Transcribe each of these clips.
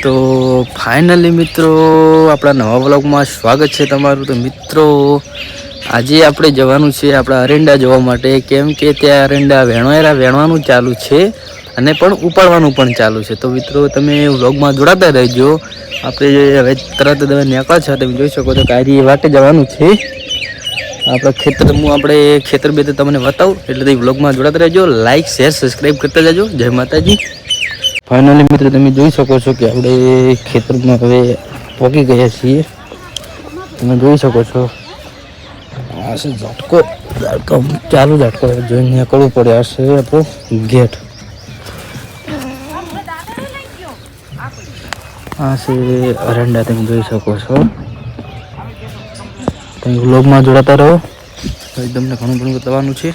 તો ફાઇનલી મિત્રો આપણા નવા વ્લોગમાં સ્વાગત છે તમારું। તો મિત્રો આજે આપણે જવાનું છે આપણા અરંડા જોવા માટે, કેમ કે ત્યાં અરંડા વેણવાનું ચાલુ છે અને પણ ઉપાડવાનું પણ ચાલુ છે। તો મિત્રો તમે વ્લોગમાં જોડાતા રહેજો। આપણે હવે તરત નીકળ્યા છે, તમે જોઈ શકો છો કાયરી વાટે જવાનું છે આપણા ખેતર। હું આપણે ખેતર બે તમને બતાવું એટલે તમે વ્લોગમાં જોડાતા રહેજો, લાઇક શેર સબસ્ક્રાઈબ કરતા જજો। જય માતાજી। ફાઇનલી મિત્રો તમે જોઈ શકો છો કે આપણે ખેતરમાં હવે પહોંચી ગયા છીએ। તમે જોઈ શકો છો આ છે ઝટકો ચાલુ ઝટકો જોઈને નીકળવું પડે। આ છે આપણો ગેટ, આ છે અરંડા, તમે જોઈ શકો છો। તમે વ્લોગમાં જોડાતા રહો, તમને ઘણું ઘણું બતાવવાનું છે।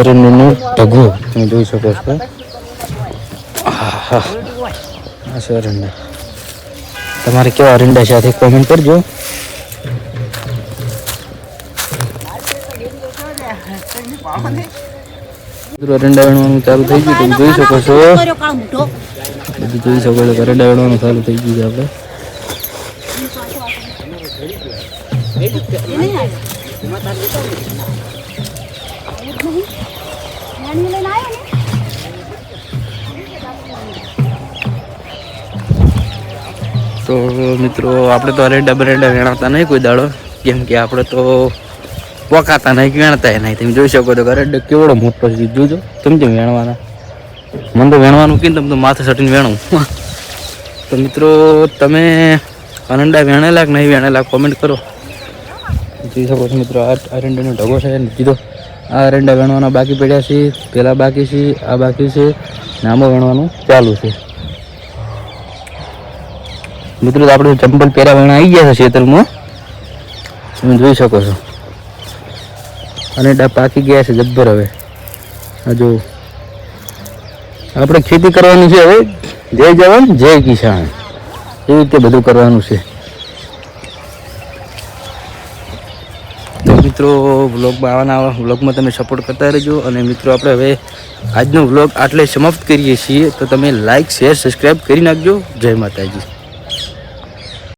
અરંડાનું ઢગલો તમે જોઈ શકો છો। હા આ છે અરંડા। તમારે કેવા અરંડા સાથે કોમેન્ટ કરજો। અરંડા વેણવાનું ચાલુ થઈ ગયું, તમે જોઈ શકો છો। બધું જોઈ શકો છો અરંડા વેણવાનું ચાલુ થઈ ગયું છે આપણે। તો મિત્રો આપણે તો અરંડા વેણાતા નહીં કોઈ દાડો, કેમ કે આપણે તો પોકાતા નહીં, વેણતા નહીં। તમે જોઈ શકો છો અરંડો કેવડો મોટો છે, જોજો તમે જેમ વેણવાના। મને તો વેણવાનું કીધું તમે તો માથે સટીને વેણું। તો મિત્રો તમે અરંડા વેણેલા કે નહીં વેણેલા કોમેન્ટ કરો। જોઈ શકો છો મિત્રો આ અરંડાનો ઢગો છે કીધો। આ અરંડા વેણવાના બાકી પડ્યા છે, પેલા બાકી છે, આ બાકી છે, આમાં વેણવાનું ચાલુ છે। મિત્રો આપણે ચંપલ પહેરા વેણા આવી ગયા છે ખેતરમાં, તમે જોઈ શકો છો। અને પાકી ગયા છે જબ્બર। હવે જો આપણે ખેતી કરવાની છે હવે, જય જવાન જય કિસાન એવી રીતે બધું કરવાનું છે। તો મિત્રો વ્લોગમાં વ્લોગમાં તમે સપોર્ટ કરતા રહેજો। અને મિત્રો આપણે હવે આજનો વ્લોગ આટલે સમાપ્ત કરીએ છીએ। તો તમે લાઇક શેર સબસ્ક્રાઈબ કરી નાખજો। જય માતાજી।